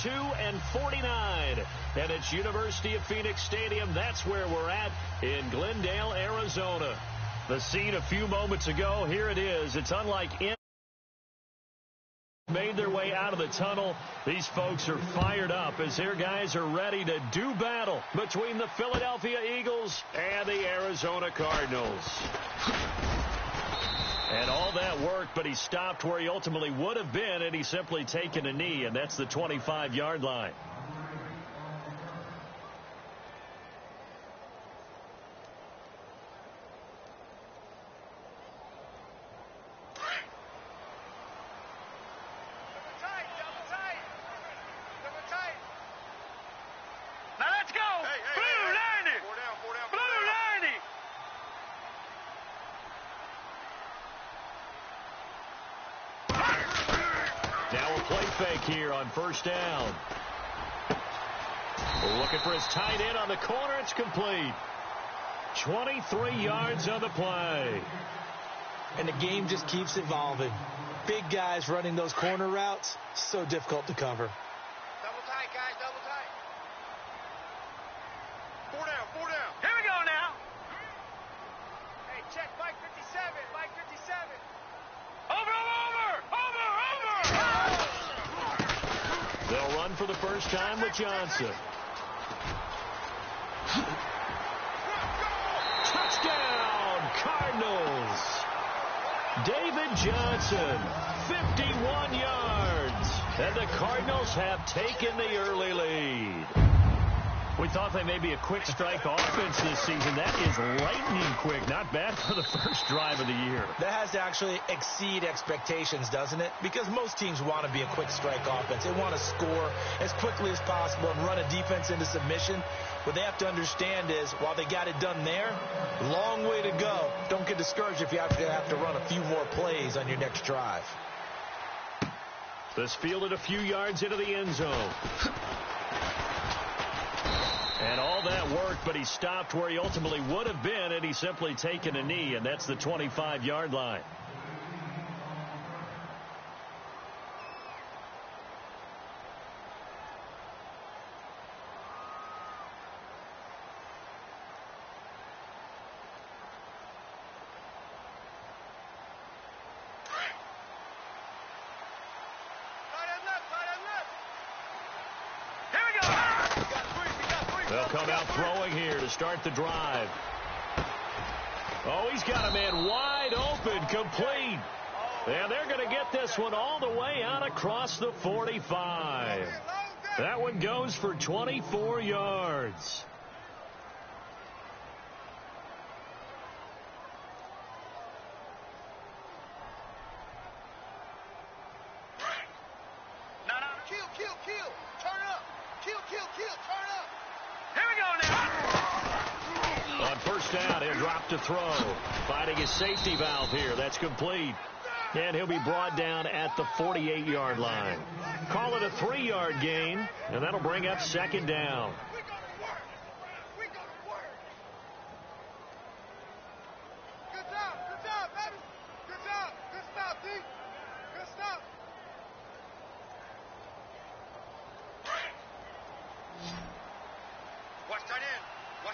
42 and 49. And it's University of Phoenix Stadium. That's where we're at in Glendale, Arizona. The scene a few moments ago, here it is. It's unlike made their way out of the tunnel. These folks are fired up as their guys are ready to do battle between the Philadelphia Eagles and the Arizona Cardinals. And all that worked, but he stopped where he ultimately would have been, and he's simply taken a knee, and that's the 25-yard line. Now a play fake here on first down. We're looking for his tight end on the corner. It's complete. 23 yards on the play. And the game just keeps evolving. Big guys running those corner routes, so difficult to cover. Double tight, guys, double tight. 4 down, 4 down. Here we go now. Hey, check Mike 57, Mike 57. Over. They'll run for the first time with Johnson. Touchdown, Cardinals. David Johnson, 51 yards. And the Cardinals have taken the early lead. We thought they may be a quick strike offense this season. That is lightning quick. Not bad for the first drive of the year. That has to actually exceed expectations, doesn't it? Because most teams want to be a quick strike offense. They want to score as quickly as possible and run a defense into submission. What they have to understand is, while they got it done there, long way to go. Don't get discouraged if you have to run a few more plays on your next drive. This fielded a few yards into the end zone. And all that worked, but he stopped where he ultimately would have been, and he's simply taken a knee, and that's the 25-yard line. They'll come out throwing here to start the drive. Oh, he's got a man wide open, complete. And they're going to get this one all the way out across the 45. That one goes for 24 yards. Kill. Turn up. Kill. Turn up. Here we go now. On first down, he'll drop to throw. Finding his safety valve here. That's complete. And he'll be brought down at the 48-yard line. Call it a 3-yard gain, and that'll bring up second down. We gonna work. Good job, baby. Good job. Good stop, D. Good stop. Watch tight end.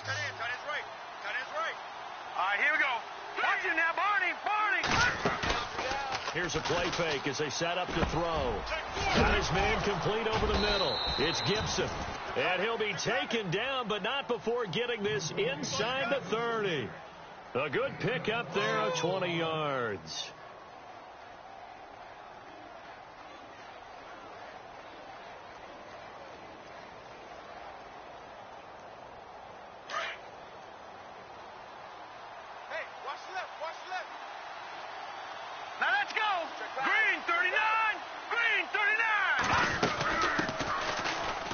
Tight end's right. All right, here we go. Watch him now, Barney. Here's a play fake as they set up to throw. Got his man complete over the middle. It's Gibson. And he'll be taken down, but not before getting this inside the 30. A good pickup there of 20 yards. Watch left. Now let's go. Green 39.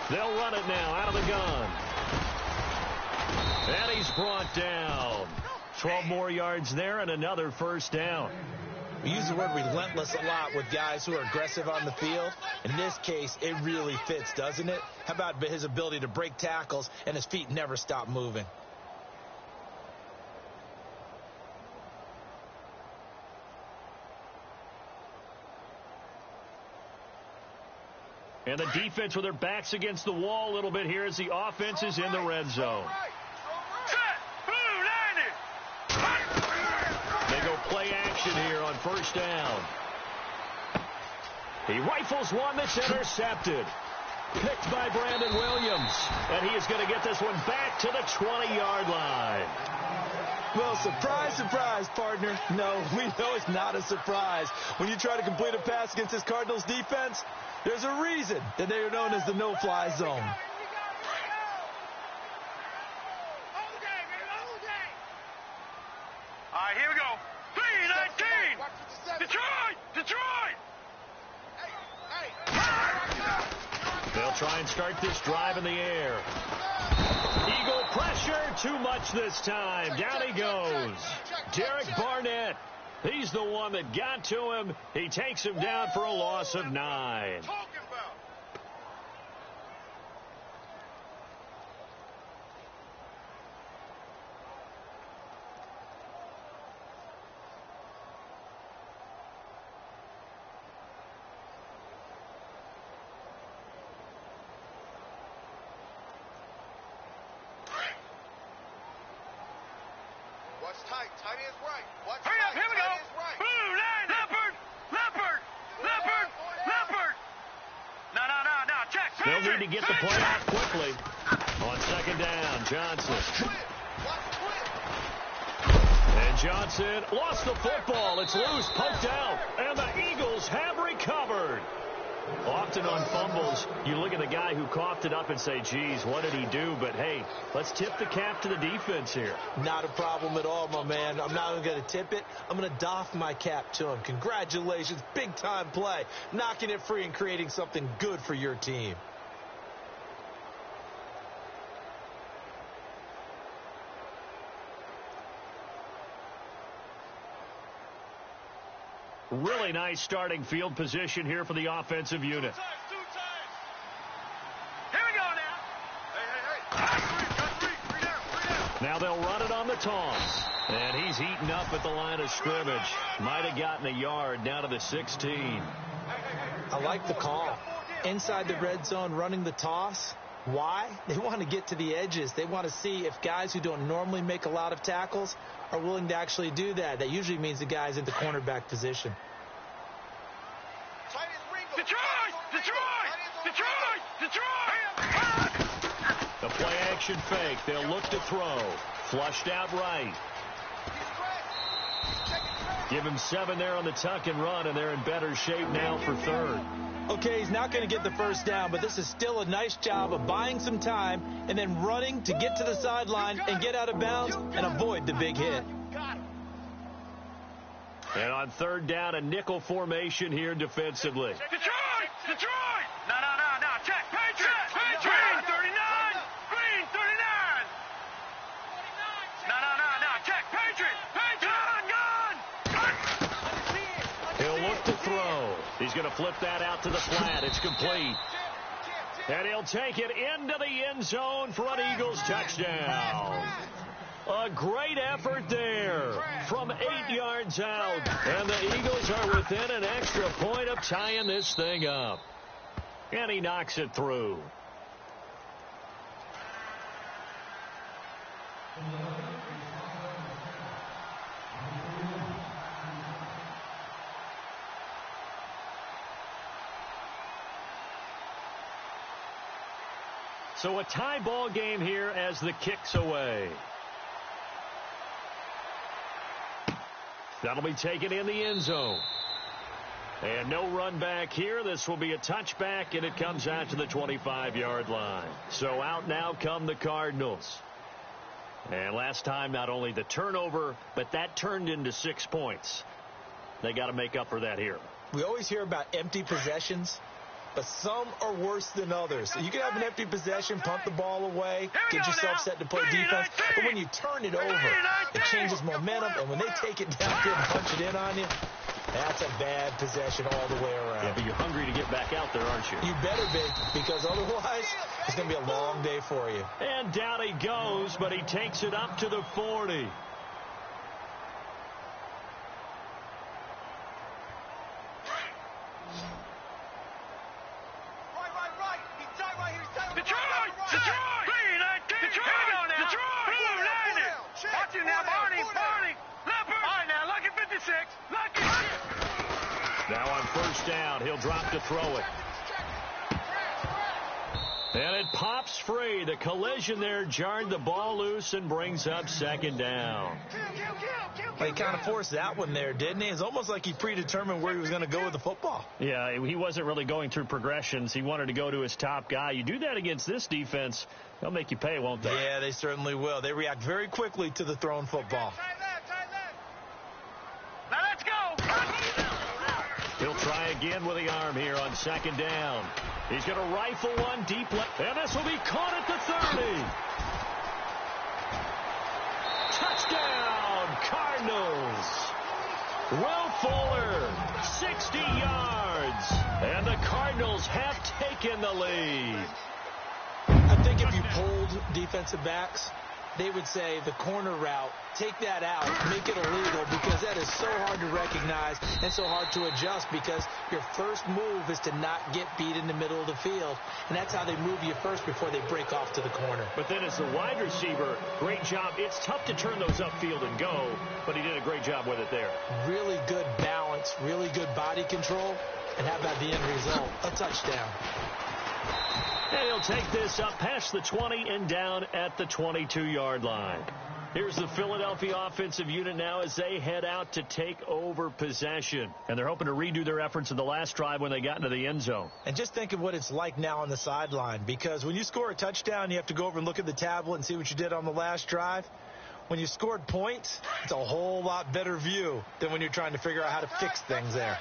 They'll run it now out of the gun. And he's brought down. 12 more yards there and another first down. We use the word relentless a lot with guys who are aggressive on the field. In this case, it really fits, doesn't it? How about his ability to break tackles and his feet never stop moving? And the defense with their backs against the wall a little bit here as the offense is in the red zone. Set. Blue 90. They go play action here on first down. He rifles one that's intercepted. Picked by Brandon Williams. And he is going to get this one back to the 20-yard line. Well, surprise, surprise, partner. No, we know it's not a surprise. When you try to complete a pass against this Cardinals defense, there's a reason that they are known as the no-fly zone. All right, here we go. 3-19. Detroit! Detroit! They'll try and start this drive in the air. Eagle pressure, too much this time. Down he goes. Derek Barnett. He's the one that got to him. He takes him down for a loss of 9. Watch tight. Tight is right. Watch Hurry up, tight. here we go. Tight is right. Blue 9. Leopard! Leopard! Leopard! Leopard! No. Check. They'll need to get the play out quickly. On second down, Johnson. And Johnson lost the football. It's loose, poked out, and the Eagles have recovered. Often on fumbles, you look at the guy who coughed it up and say, geez, what did he do? But, hey, let's tip the cap to the defense here. Not a problem at all, my man. I'm not going to tip it. I'm going to doff my cap to him. Congratulations. Big-time play. Knocking it free and creating something good for your team. Really nice starting field position here for the offensive unit. Two times. Here we go now. Hey. Three down. Now they'll run it on the toss. And he's eaten up at the line of scrimmage. Might have gotten a yard down to the 16. I like the call. Inside the red zone running the toss. Why? They want to get to the edges. They want to see if guys who don't normally make a lot of tackles are willing to actually do that. That usually means the guy's in the cornerback position. The play action fake. They'll look to throw. Flushed out right. Give him 7 there on the tuck and run, and they're in better shape now for third. Okay, he's not going to get the first down, but this is still a nice job of buying some time and then running to get to the sideline and get out of bounds and avoid the big hit. And on third down, a nickel formation here defensively. Detroit! No. Check. Patriots! Green 39! Green 39! No. Check. Patriots! Gun! He'll look to throw. He's going to flip that out to the flat. It's complete. And he'll take it into the end zone for an Eagles touchdown. A great effort there from 8 yards out. And the Eagles are within an extra point of tying this thing up. And he knocks it through. So a tie ball game here as the kick's away. That'll be taken in the end zone. And no run back here. This will be a touchback, and it comes out to the 25-yard line. So out now come the Cardinals. And last time, not only the turnover, but that turned into 6 points. They got to make up for that here. We always hear about empty possessions, but some are worse than others. You can have an empty possession, punt the ball away, get yourself set to play defense, but when you turn it over, it changes momentum, and when they take it down here and punch it in on you, that's a bad possession all the way around. Yeah, but you're hungry to get back out there, aren't you? You better be, because otherwise it's going to be a long day for you. And down he goes, but he takes it up to the 40. Detroit! Detroit! 3-19! Detroit! Detroit! Blue Lightning! Watch it now, Barney! Barney! Leopard! All right, now, Lucky 56. Lucky! Now on first down, he'll drop to throw it. And it pops free. The collision there jarred the ball loose and brings up second down. Well, he kind of forced that one there, didn't he? It's almost like he predetermined where he was going to go with the football. Yeah, he wasn't really going through progressions. He wanted to go to his top guy. You do that against this defense, they'll make you pay, won't they? Yeah, they certainly will. They react very quickly to the thrown football. Now let's go! He'll try again with the arm here on second down. He's going to rifle one deep left, and this will be caught at the 30. Touchdown, Cardinals. Will Fuller, 60 yards, and the Cardinals have taken the lead. I think if you polled defensive backs, they would say the corner route, take that out, make it illegal, because that is so hard to recognize and so hard to adjust, because your first move is to not get beat in the middle of the field, and that's how they move you first before they break off to the corner. But then as the wide receiver, great job. It's tough to turn those upfield and go, but he did a great job with it there. Really good balance, really good body control, and how about the end result? A touchdown. And he'll take this up past the 20 and down at the 22-yard line. Here's the Philadelphia offensive unit now as they head out to take over possession. And they're hoping to redo their efforts in the last drive when they got into the end zone. And just think of what it's like now on the sideline, because when you score a touchdown, you have to go over and look at the tablet and see what you did on the last drive. When you scored points, it's a whole lot better view than when you're trying to figure out how to fix things there.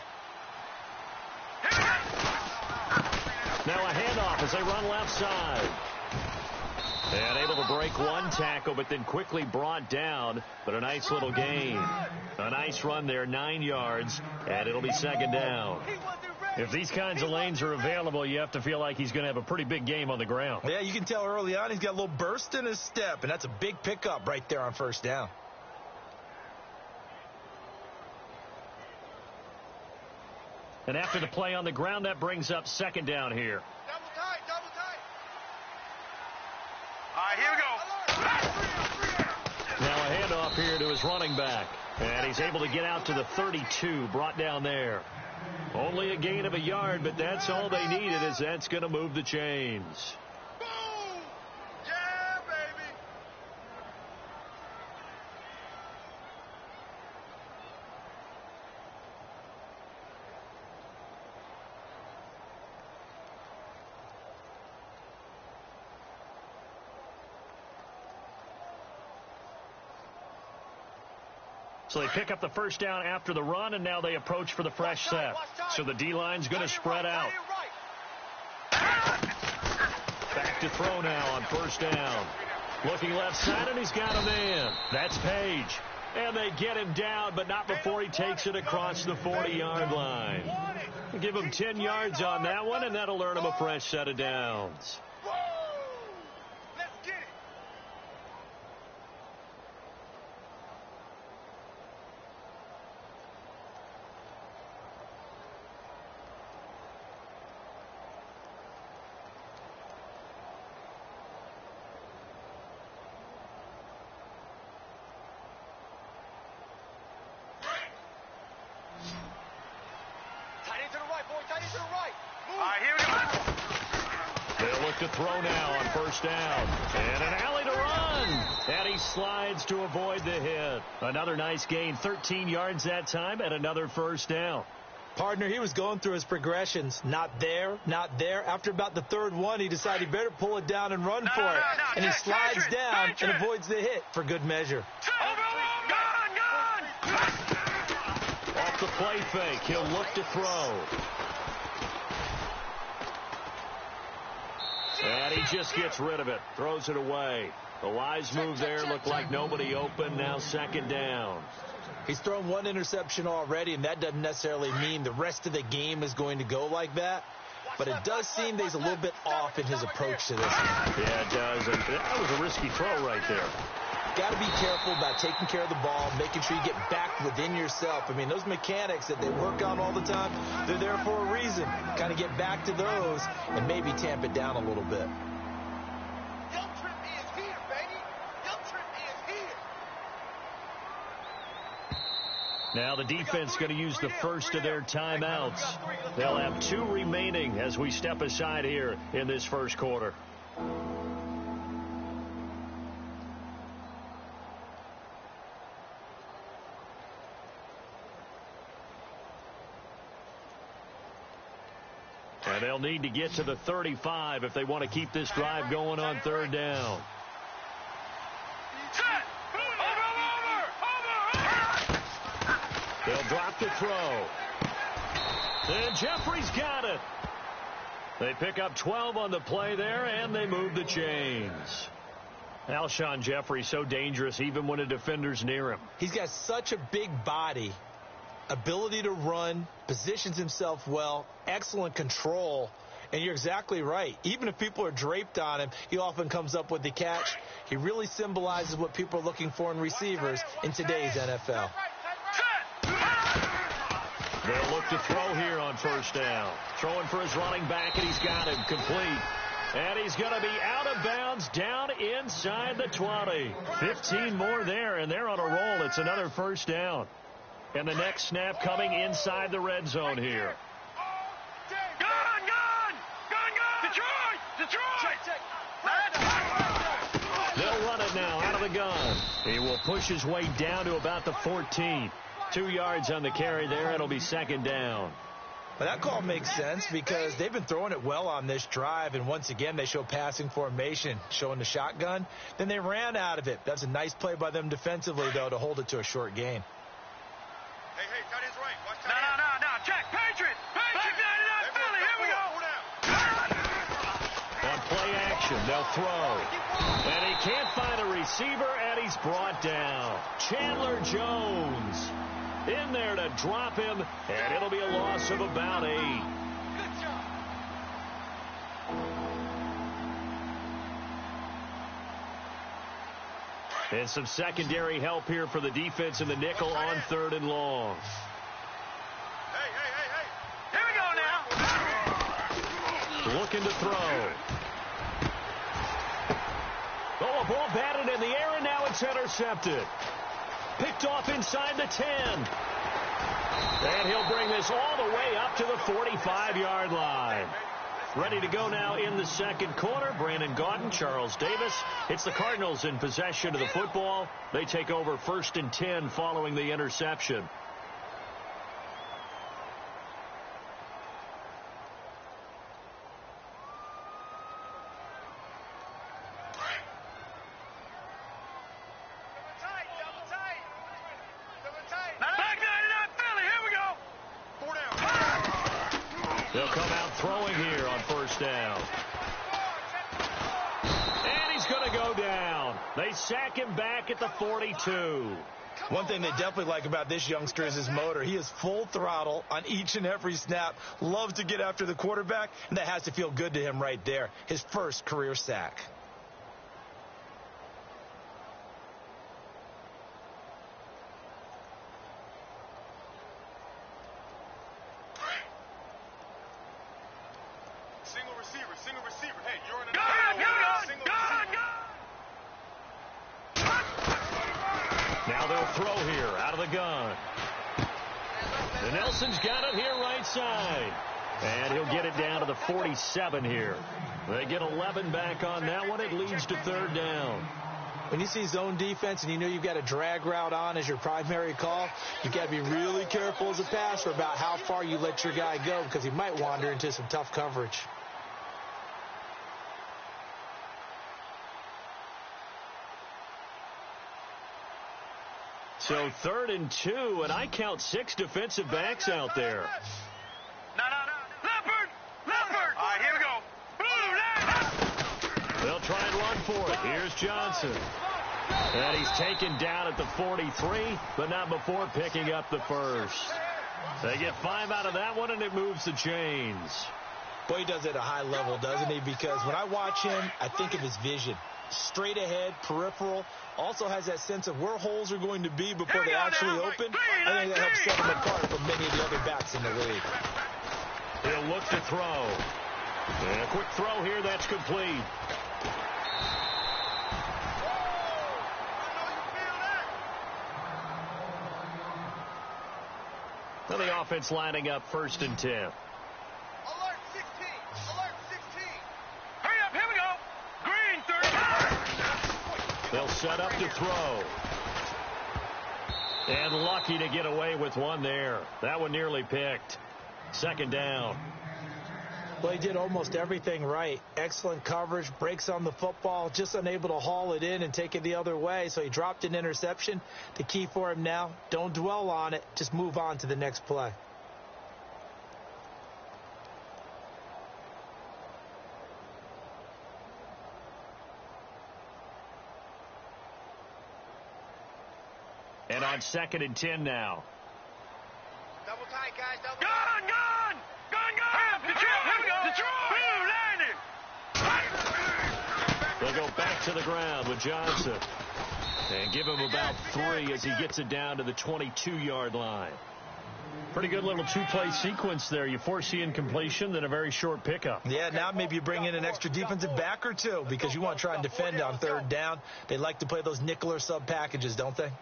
Now a handoff as they run left side. And able to break one tackle, but then quickly brought down. But a nice little gain. A nice run there, 9 yards, and it'll be second down. If these kinds of lanes are available, you have to feel like he's going to have a pretty big game on the ground. Yeah, you can tell early on he's got a little burst in his step, and that's a big pickup right there on first down. And after the play on the ground, that brings up second down here. Double tight, double tight. All right, here we go. Now a handoff here to his running back. And he's able to get out to the 32, brought down there. Only a gain of a yard, but that's all they needed, as that's going to move the chains. Boom! Yeah, baby. So they pick up the first down after the run, and now they approach for the fresh set. So the D-line's going to spread out. Back to throw now on first down. Looking left side, and he's got a man. That's Page. And they get him down, but not before he takes it across the 40-yard line. Give him 10 yards on that one, and that'll earn him a fresh set of downs. Let's get it. Tight end to the right, boy. Tight end to the right. Move. All right, here we go. They'll look to throw now on first down. And an alley to run. And he slides to avoid the hit. Another nice gain, 13 yards that time, and another first down. Partner, he was going through his progressions. Not there, not there. After about the third one, he decided he better pull it down and run for it. And he slides down and avoids the hit for good measure. Gone! Off the play fake, he'll look to throw. And he just gets rid of it, throws it away. The wise move there, looked like nobody open, now second down. He's thrown one interception already, and that doesn't necessarily mean the rest of the game is going to go like that. But it does seem that he's a little bit off in his approach to this one. Yeah, it does. And that was a risky throw right there. Got to be careful about taking care of the ball, making sure you get back within yourself. I mean, those mechanics that they work on all the time, they're there for a reason. Kind of get back to those and maybe tamp it down a little bit. Now the defense going to use the first of their timeouts. They'll have 2 remaining as we step aside here in this first quarter. And they'll need to get to the 35 if they want to keep this drive going on third down. They'll drop the throw. And Jeffrey's got it. They pick up 12 on the play there, and they move the chains. Alshon Jeffrey so dangerous even when a defender's near him. He's got such a big body, ability to run, positions himself well, excellent control. And you're exactly right. Even if people are draped on him, he often comes up with the catch. He really symbolizes what people are looking for in receivers in today's NFL. They'll look to throw here on first down. Throwing for his running back, and he's got him complete. And he's going to be out of bounds down inside the 20. 15 more there, and they're on a roll. It's another first down. And the next snap coming inside the red zone here. They'll run it now out of the gun. He will push his way down to about the 14. 2 yards on the carry there. It'll be second down. Well, that call makes sense because they've been throwing it well on this drive, and once again they show passing formation, showing the shotgun. Then they ran out of it. That's a nice play by them defensively, though, to hold it to a short gain. Hey, tight end's right. Watch tight end. No. Check. Patriot. Back 99 Philly. Here we go. On play action, they'll throw. And he can't find a receiver, and he's brought down. Chandler Jones in there to drop him, and it'll be a loss of about 8. Good job. And some secondary help here for the defense in the nickel on third and long. Hey. Here we go now. Looking to throw. Oh, a ball batted in the air, and now it's intercepted. Picked off inside the 10. And he'll bring this all the way up to the 45-yard line. Ready to go now in the second quarter. Brandon Gaudin, Charles Davis. It's the Cardinals in possession of the football. They take over 1st and 10 following the interception. Back 99 Philly. Here we go. 4 down. They'll come out throwing here on first down. And he's going to go down. They sack him back at the 42. One thing they definitely like about this youngster is his motor. He is full throttle on each and every snap. Loves to get after the quarterback, and that has to feel good to him right there. His first career sack. Single receiver. Hey, you're in a Now they'll throw here out of the gun. And Nelson's got it here right side. And he'll get it down to the 47 here. They get 11 back on that one. It leads to third down. When you see zone defense and you know you've got a drag route on as your primary call, you've got to be really careful as a passer about how far you let your guy go because he might wander into some tough coverage. So 3rd and 2, and I count 6 defensive backs out there. No. Leopard. All right, here we go. They'll try and run for it. Here's Johnson. And he's taken down at the 43, but not before picking up the first. They get 5 out of that one, and it moves the chains. Boy, he does it at a high level, doesn't he? Because when I watch him, I think of his vision. Straight ahead, peripheral. Also has that sense of where holes are going to be before they actually open. I think that helps set him apart from many of the other backs in the league. He'll look to throw. And a quick throw here, that's complete. offense lining up 1st and 10. Alert 16. Alert 16. Hurry up, here we go. Green 35. They'll set up to throw. And lucky to get away with one there. That one nearly picked. 2nd down. Well, he did almost everything right. Excellent coverage, breaks on the football, just unable to haul it in and take it the other way. So he dropped an interception. The key for him now, don't dwell on it. Just move on to the next play. And on 2nd and 10 now. Double tight, guys. Double Gun, tight. gun. Gun, gun. Detroit, here we go. Detroit. Blue, landing. They'll go back to the ground with Johnson. And give him about 3 as he gets it down to the 22-yard line. Pretty good little 2-play sequence there. You force the incompletion, then a very short pickup. Yeah, now maybe you bring in an extra defensive back or two because you want to try and defend on 3rd down. They like to play those nickel or sub packages, don't they?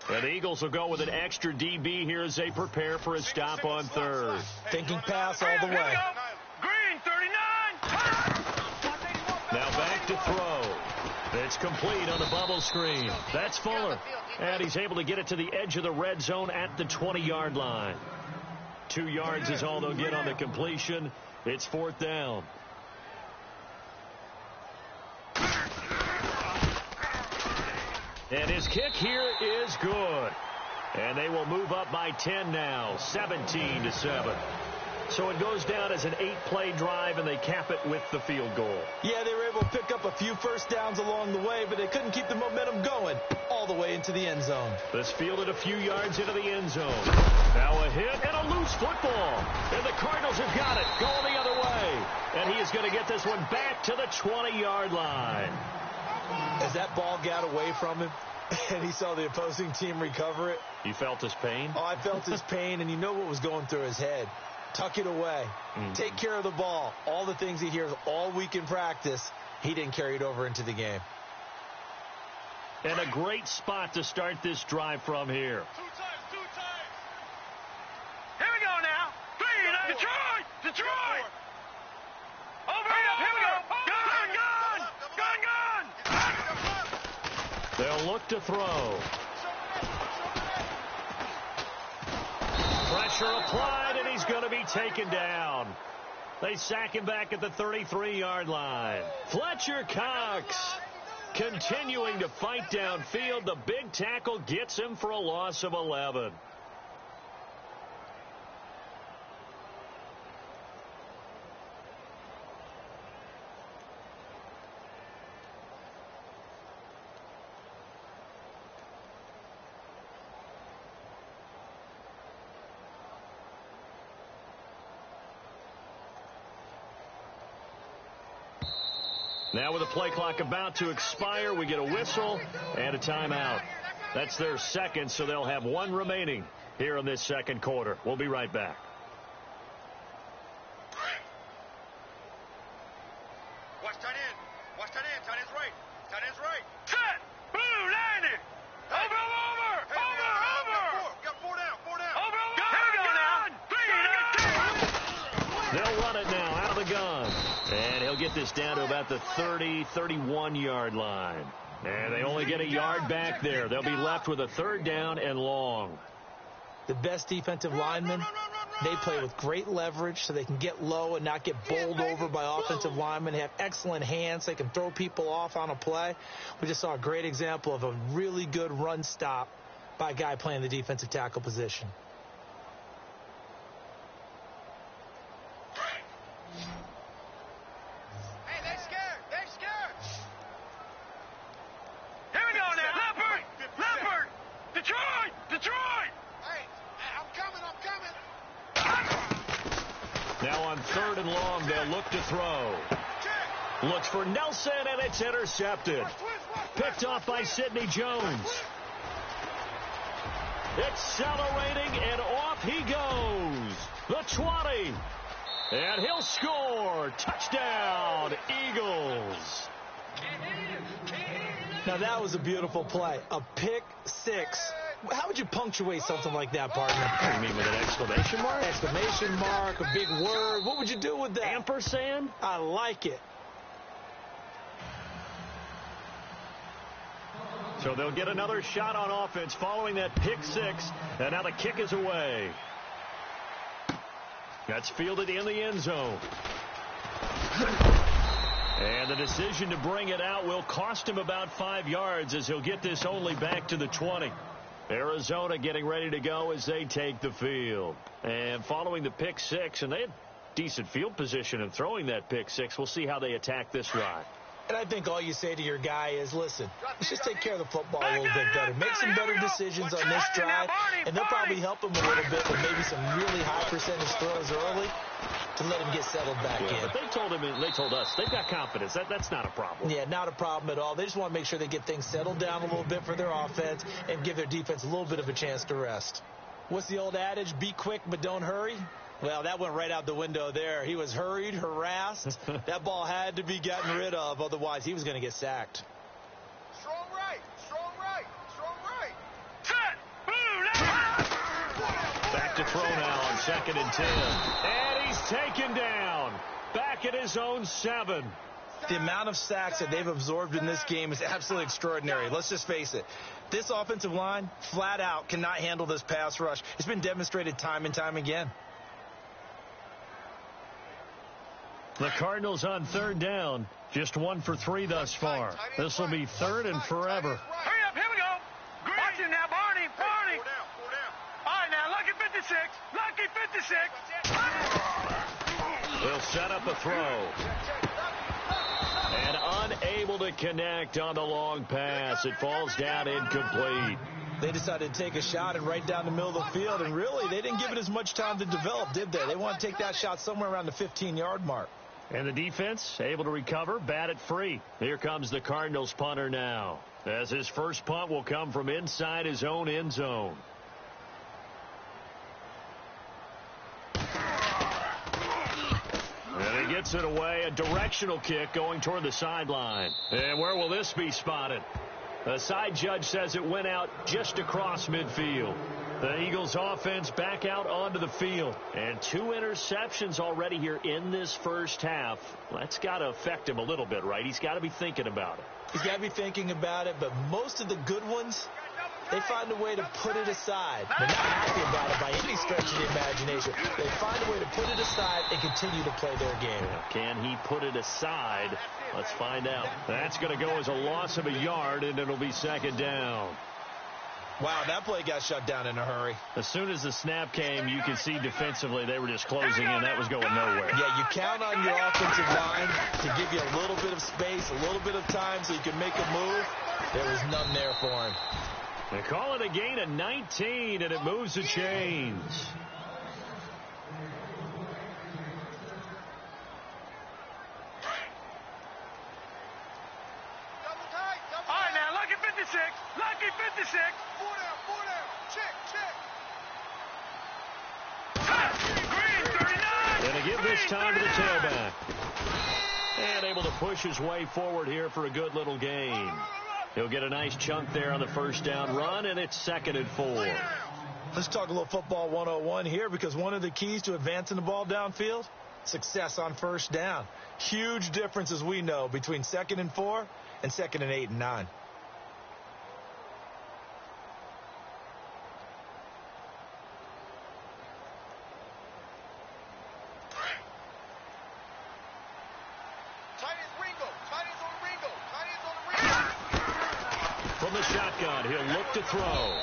And the Eagles will go with an extra DB here as they prepare for a stop on 3rd. Thinking pass all the Here we way. go. Green 39. Now back to throw. It's complete on the bubble screen. That's Fuller. And he's able to get it to the edge of the red zone at the 20-yard line. 2 yards is all they'll get on the completion. It's 4th down. And his kick here is good. And they will move up by 10 now, 17-7. So it goes down as an 8-play drive, and they cap it with the field goal. Yeah, they were able to pick up a few first downs along the way, but they couldn't keep the momentum going all the way into the end zone. This fielded a few yards into the end zone. Now a hit and a loose football. And the Cardinals have got it, going the other way. And he is going to get this one back to the 20-yard line. As that ball got away from him and he saw the opposing team recover it. You felt his pain? Oh, I felt his pain, and you know what was going through his head. Tuck it away. Take care of the ball. All the things he hears all week in practice, he didn't carry it over into the game. And a great spot to start this drive from here. 2 times. 2 times. Here we go now. Detroit. Detroit. Over, here we go. Gun, gun. Gun, gun. They'll look to throw. Pressure applied, and he's going to be taken down. They sack him back at the 33-yard line. Fletcher Cox continuing to fight downfield. The big tackle gets him for a loss of 11. Now with the play clock about to expire, we get a whistle and a timeout. That's their second, so they'll have 1 remaining here in this second quarter. We'll be right back. Watch tight end. Watch tight end. Tight end's right. Tight end's right. Set. Blue, landing. Over. Got 4 down. 4 down. Over. Here we go now. 3, 19. They'll run it now out of the gun. And he'll get this down to about the 30, 31-yard line. And they only get a yard back there. They'll be left with a 3rd down and long. The best defensive linemen, they play with great leverage so they can get low and not get bowled over by offensive linemen. They have excellent hands. They can throw people off on a play. We just saw a great example of a really good run stop by a guy playing the defensive tackle position. Hey, they're scared. They're scared. Here we go now. Leopard. Detroit. Hey, I'm coming. Now on 3rd and long, they'll look to throw. Looks for Nelson, and it's intercepted. Picked off by Sidney Jones. Accelerating, and off he goes. The 20. And he'll score. Touchdown, Eagles. Now, that was a beautiful play. A pick six. How would you punctuate something like that, partner? What do you mean, with an exclamation mark? Exclamation mark, a big word. What would you do with that? Ampersand? I like it. So they'll get another shot on offense following that pick six. And now the kick is away. That's fielded in the end zone. And the decision to bring it out will cost him about 5 yards as he'll get this only back to the 20. Arizona getting ready to go as they take the field. And following the pick six, and they had decent field position in throwing that pick six. We'll see how they attack this drive. And I think all you say to your guy is, listen, let's just take care of the football a little bit better. Make some better decisions on this drive, and they'll probably help him a little bit with maybe some really high percentage throws early to let him get settled back in. But they told him, and they told us, they've got confidence. That's not a problem. Yeah, not a problem at all. They just want to make sure they get things settled down a little bit for their offense and give their defense a little bit of a chance to rest. What's the old adage? Be quick, but don't hurry. Well, that went right out the window there. He was hurried, harassed. That ball had to be gotten rid of, otherwise he was going to get sacked. Strong right, strong right, strong right. Set. Boom. Back to throw now on 2nd and 10. And he's taken down. Back at his own 7. The amount of sacks that they've absorbed in this game is absolutely extraordinary. Let's just face it. This offensive line, flat out, cannot handle this pass rush. It's been demonstrated time and time again. The Cardinals on 3rd down. Just 1 for 3 thus far. This will be 3rd and forever. Hurry up, here we go. Green. Watch it now, Barney. Barney. Pull down. All right, now, lucky 56. Lucky 56. They'll set up a throw. And unable to connect on the long pass. It falls down incomplete. They decided to take a shot and right down the middle of the field, and really, they didn't give it as much time to develop, did they? They want to take that shot somewhere around the 15-yard mark. And the defense able to recover, bat it free. Here comes the Cardinals punter now, as his first punt will come from inside his own end zone. And he gets it away, a directional kick going toward the sideline. And where will this be spotted? The side judge says it went out just across midfield. The Eagles offense back out onto the field. And 2 interceptions already here in this first half. That's got to affect him a little bit, right? He's got to be thinking about it. He's got to be thinking about it, but most of the good ones, they find a way to put it aside. They're not happy about it by any stretch of the imagination. They find a way to put it aside and continue to play their game. Can he put it aside? Let's find out. That's going to go as a loss of a yard, and it'll be 2nd down. Wow, that play got shut down in a hurry. As soon as the snap came, you could see defensively they were just closing in. That was going nowhere. Yeah, you count on your offensive line to give you a little bit of space, a little bit of time so you can make a move. There was none there for him. They call it a gain of 19, and it moves the chains. All right, now, lucky 56. Lucky 56. Pull down. Check. Green, 39. And to give this time to the tailback. And able to push his way forward here for a good little gain. He'll get a nice chunk there on the first down run, and it's 2nd and 4. Let's talk a little football 101 here, because one of the keys to advancing the ball downfield, success on first down. Huge difference, as we know, between 2nd and 4 and 2nd and 8 and 9. From the shotgun, he'll look to throw.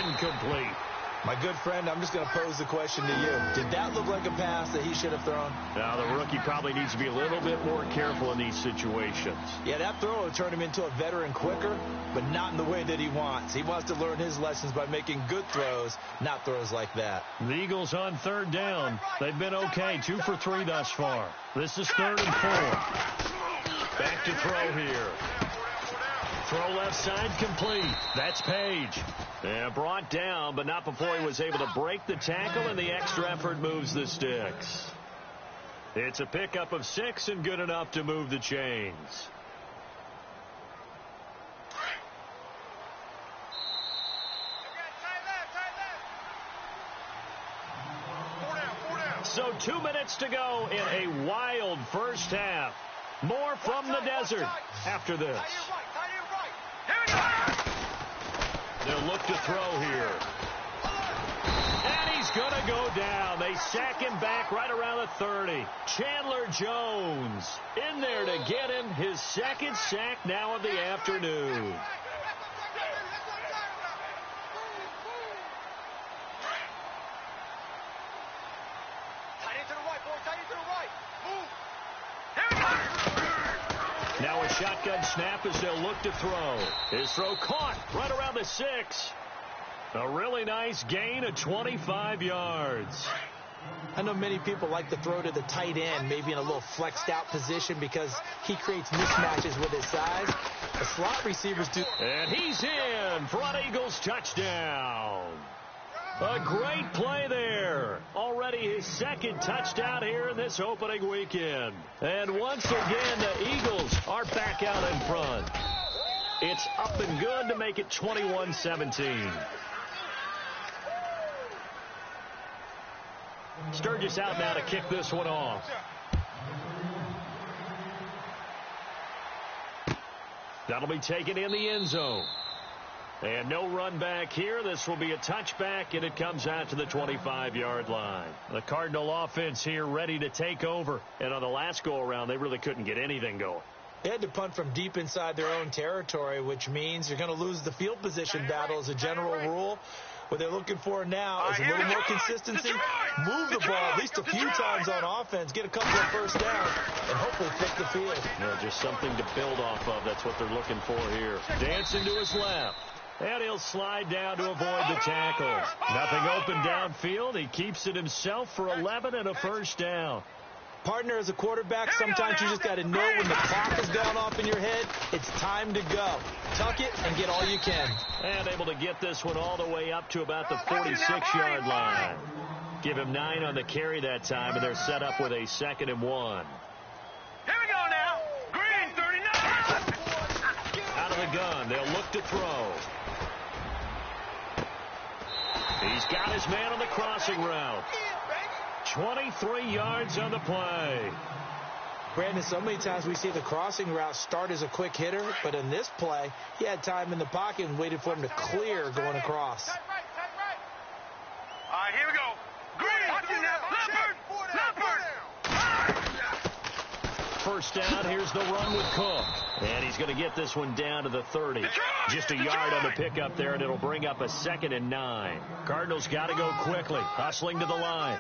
Incomplete. My good friend, I'm just going to pose the question to you. Did that look like a pass that he should have thrown? Now, the rookie probably needs to be a little bit more careful in these situations. Yeah, that throw will turn him into a veteran quicker, but not in the way that he wants. He wants to learn his lessons by making good throws, not throws like that. The Eagles on 3rd down. They've been okay, 2 for 3 thus far. This is 3rd and 4. Back to throw here. Throw left side complete. That's Page. And brought down, but not before he was able to break the tackle, and the extra effort moves the sticks. It's a pickup of 6 and good enough to move the chains. So 2 minutes to go in a wild first half. More from the desert after this. They'll look to throw here. And he's going to go down. They sack him back right around the 30. Chandler Jones in there to get him his second sack now of the afternoon. Now a shotgun snap as they'll look to throw. His throw caught right around the 6. A really nice gain of 25 yards. I know many people like to throw to the tight end, maybe in a little flexed out position because he creates mismatches with his size. The slot receivers do. And he's in for an Eagles touchdown. A great play there. Already his second touchdown here in this opening weekend. And once again, the Eagles are back out in front. It's up and good to make it 21-17. Sturgis out now to kick this one off. That'll be taken in the end zone. And no run back here. This will be a touchback, and it comes out to the 25-yard line. The Cardinal offense here ready to take over. And on the last go-around, they really couldn't get anything going. They had to punt from deep inside their own territory, which means you're going to lose the field position battle as a general rule. What they're looking for now is a little more consistency, move the ball at least a few times on offense, get a couple of first downs, and hopefully flip the field. Yeah, just something to build off of. That's what they're looking for here. Dancing to his left. And he'll slide down to avoid the tackle. Nothing open downfield. He keeps it himself for 11 and a first down. Partner, as a quarterback, sometimes you just got to know when the clock has gone off in your head, it's time to go. Tuck it and get all you can. And able to get this one all the way up to about the 46-yard line. Give him 9 on the carry that time, and they're set up with a 2nd and 1. Here we go now. Green, 39. Out of the gun. They'll look to throw. He's got his man on the crossing route. 23 yards on the play. Brandon, so many times we see the crossing route start as a quick hitter, but in this play, he had time in the pocket and waited for him to clear going across. All right, here we go. Green, watching that. Leopard. First down, here's the run with Cook. And he's going to get this one down to the 30. Just a yard on the pickup there, and it'll bring up a 2nd and 9. Cardinals got to go quickly, hustling to the line.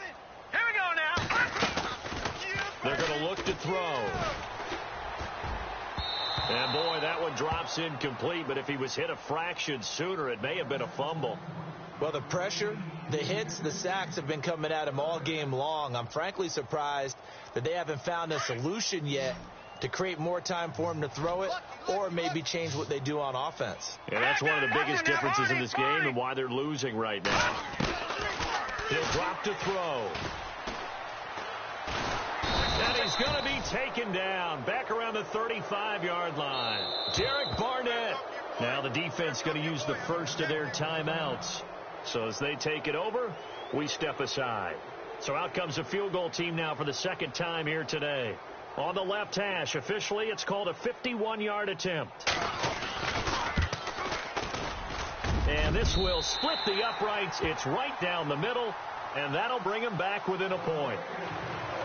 Here we go now. They're going to look to throw. And, boy, that one drops incomplete, but if he was hit a fraction sooner, it may have been a fumble. Well, the pressure, the hits, the sacks have been coming at him all game long. I'm frankly surprised that they haven't found a solution yet to create more time for him to throw it or maybe change what they do on offense. And that's one of the biggest differences in this game and why they're losing right now. He'll drop to throw. And he's going to be taken down back around the 35-yard line. Derek Barnett. Now the defense going to use the first of their timeouts. So as they take it over, we step aside. So out comes the field goal team now for the second time here today. On the left hash, officially, it's called a 51-yard attempt. And this will split the uprights. It's right down the middle, and that'll bring them back within a point.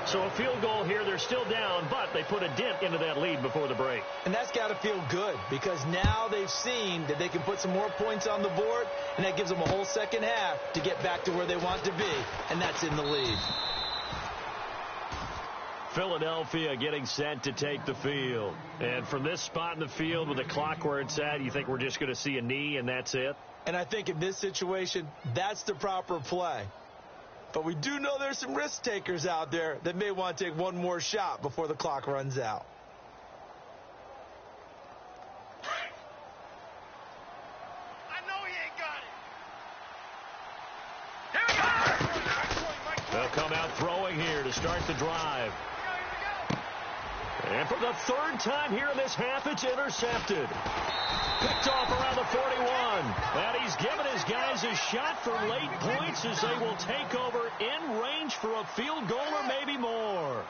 So a field goal here. They're still down, but they put a dent into that lead before the break. And that's got to feel good because now they've seen that they can put some more points on the board, and that gives them a whole second half to get back to where they want to be, and that's in the lead. Philadelphia getting set to take the field. And from this spot in the field with the clock where it's at, you think we're just going to see a knee and that's it? And I think in this situation, that's the proper play. But we do know there's some risk takers out there that may want to take one more shot before the clock runs out. I know he ain't got it. They'll come out throwing here to start the drive. And for the third time here in this half, it's intercepted. Picked off around the 41. And he's given his guys a shot for late points as they will take over in range for a field goal or maybe more.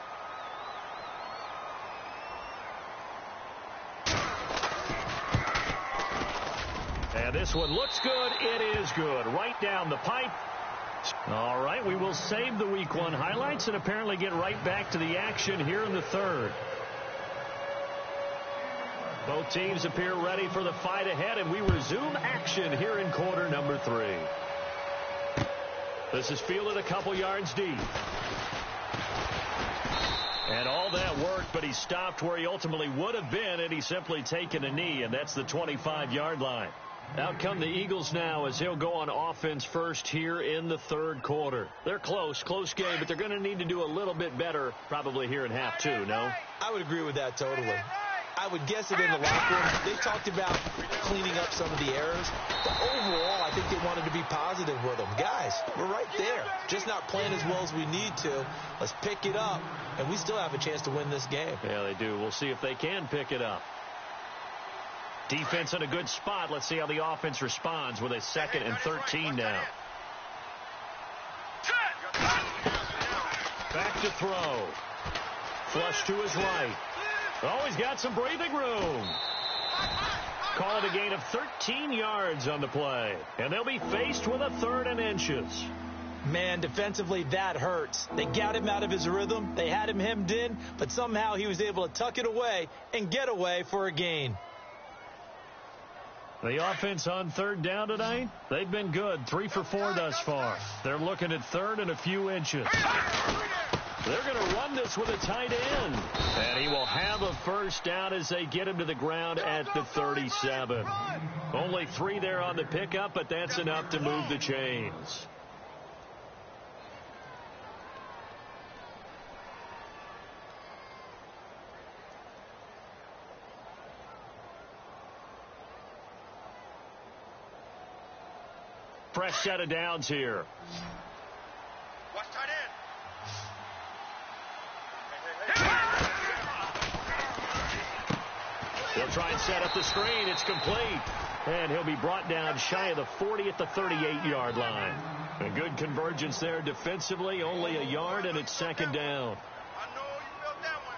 And this one looks good. It is good. Right down the pipe. All right, we will save the Week 1 highlights and apparently get right back to the action here in the third. Both teams appear ready for the fight ahead, and we resume action here in quarter number 3. This is fielded a couple yards deep. And all that worked, but he stopped where he ultimately would have been, and he's simply taken a knee, and that's the 25-yard line. Out come the Eagles now as he'll go on offense first here in the third quarter. They're close game, but they're going to need to do a little bit better probably here in half 2, no? I would agree with that totally. I would guess it in the locker room. They talked about cleaning up some of the errors, but overall, I think they wanted to be positive with them. Guys, we're right there. Just not playing as well as we need to. Let's pick it up, and we still have a chance to win this game. Yeah, they do. We'll see if they can pick it up. Defense in a good spot. Let's see how the offense responds with a 2nd and 13 now. Back to throw. Flush to his right. Oh, he's got some breathing room. Call it a gain of 13 yards on the play. And they'll be faced with a 3rd and inches. Man, defensively, that hurts. They got him out of his rhythm. They had him hemmed in, but somehow he was able to tuck it away and get away for a gain. The offense on 3rd down tonight, they've been good. 3 for 4 thus far. They're looking at 3rd and a few inches. They're going to run this with a tight end. And he will have a first down as they get him to the ground at the 37. Only 3 there on the pickup, but that's enough to move the chains. Fresh set of downs here. Watch tight end. He'll try and set up the screen. It's complete. And he'll be brought down shy of the 40 at the 38-yard line. A good convergence there defensively. Only a yard, and it's 2nd down. I know you felt that one.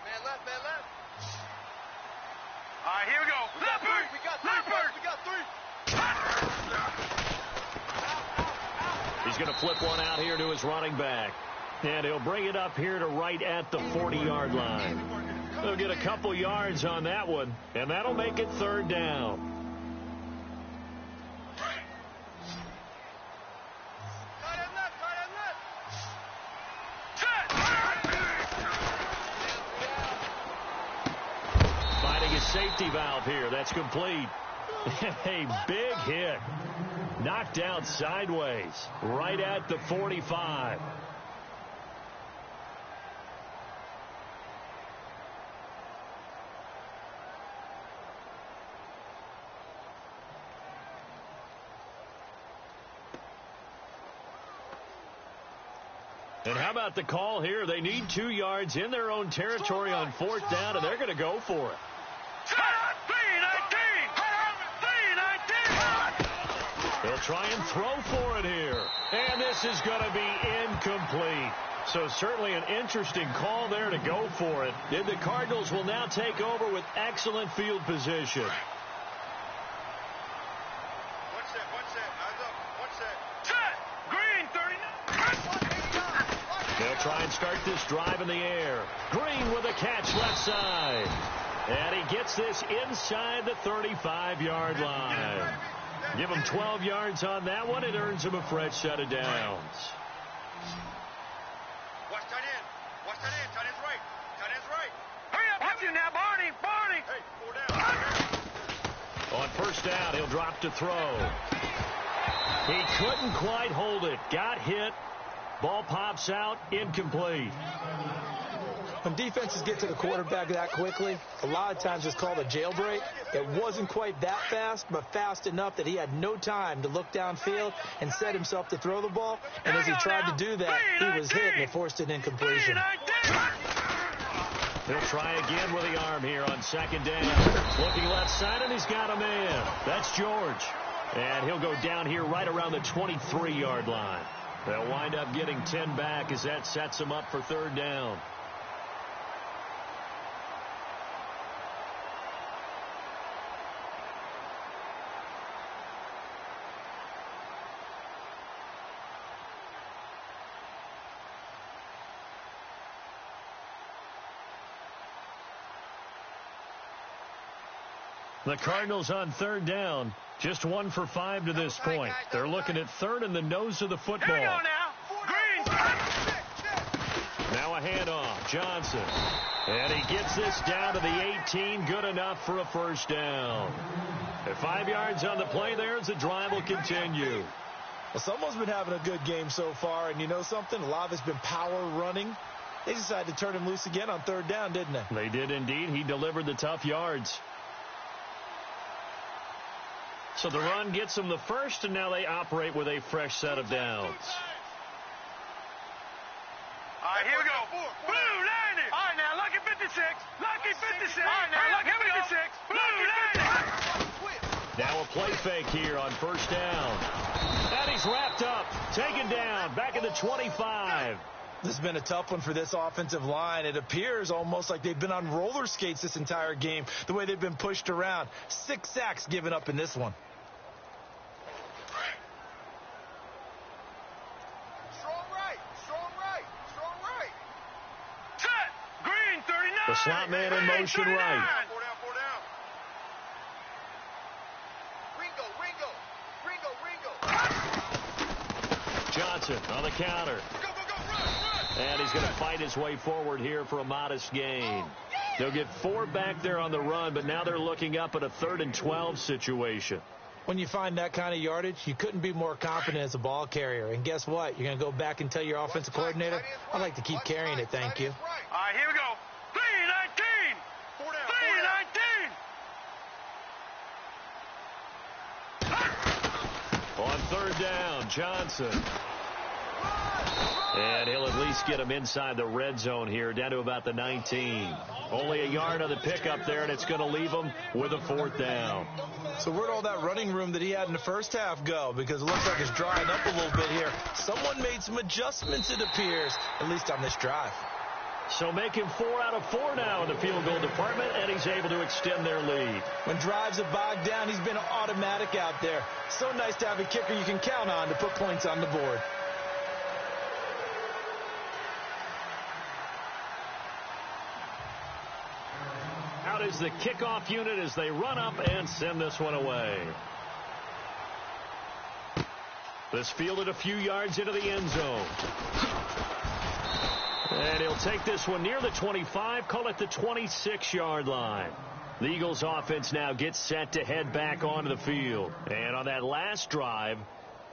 Man left, man left. All right, here we go. Leopard! We got 3. Leopard! We got 3. He's going to flip one out here to his running back. And he'll bring it up here to right at the 40-yard line. They'll get a couple yards on that one, and that'll make it 3rd down. Tight end left, tight end left. Finding his safety valve here. That's complete. A big hit. Knocked out sideways. Right at the 45. And how about the call here? They need 2 yards in their own territory on 4th down, and they're going to go for it. They'll try and throw for it here. And this is going to be incomplete. So certainly an interesting call there to go for it. And the Cardinals will now take over with excellent field position. One set. Eyes up. One set. Green, 39. They'll try and start this drive in the air. Green with a catch left side. And he gets this inside the 35-yard line. Give him 12 yards on that one. It earns him a fresh set of downs. Watch tight end. Watch tight end. Tight end's right. Tight end's right. Hurry up, watch it now, Barney. Hey, 4 down. On 1st down, he'll drop to throw. He couldn't quite hold it. Got hit. Ball pops out. Incomplete. When defenses get to the quarterback that quickly, a lot of times it's called a jailbreak. It wasn't quite that fast, but fast enough that he had no time to look downfield and set himself to throw the ball. And as he tried to do that, he was hit and it forced an incompletion. He'll try again with the arm here on second down. Looking left side, and he's got a man. That's George. And he'll go down here right around the 23-yard line. They'll wind up getting 10 back as that sets them up for third down. The Cardinals on third down. Just 1 for 5 to this point. They're looking at third in the nose of the football. Hang on now. Green. Now a handoff. Johnson. And he gets this down to the 18. Good enough for a first down. At 5 yards on the play there as the drive will continue. Well, someone's been having a good game so far, and you know something? A lot of it's been power running. They decided to turn him loose again on third down, didn't they? They did indeed. He delivered the tough yards. So the run gets them the first, and now they operate with a fresh set of downs. All right, here we go. Blue, line it. All right, now, lucky 56. Lucky 56. All right, now, lucky 56. Blue, line it. Now a play fake here on first down. And he's wrapped up. Taken down. Back at the 25. This has been a tough one for this offensive line. It appears almost like they've been on roller skates this entire game, the way they've been pushed around. 6 sacks given up in this one. The slot man in motion right. Johnson on the counter. And he's going to fight his way forward here for a modest gain. They'll get 4 back there on the run, but now they're looking up at a 3rd and 12 situation. When you find that kind of yardage, you couldn't be more confident as a ball carrier. And guess what? You're going to go back and tell your offensive coordinator, I'd like to keep carrying it, thank you. All right, here we go. 319. 319. On third down, Johnson. And he'll at least get him inside the red zone here, down to about the 19. Only a yard on the pickup there, and it's going to leave him with a 4th down. So where'd all that running room that he had in the first half go? Because it looks like it's drying up a little bit here. Someone made some adjustments, it appears, at least on this drive. So making 4 out of 4 now in the field goal department, and he's able to extend their lead. When drives have bogged down, he's been automatic out there. So nice to have a kicker you can count on to put points on the board. Out is the kickoff unit as they run up and send this one away. This fielded a few yards into the end zone. And he'll take this one near the 25, call it the 26-yard line. The Eagles offense now gets set to head back onto the field. And on that last drive,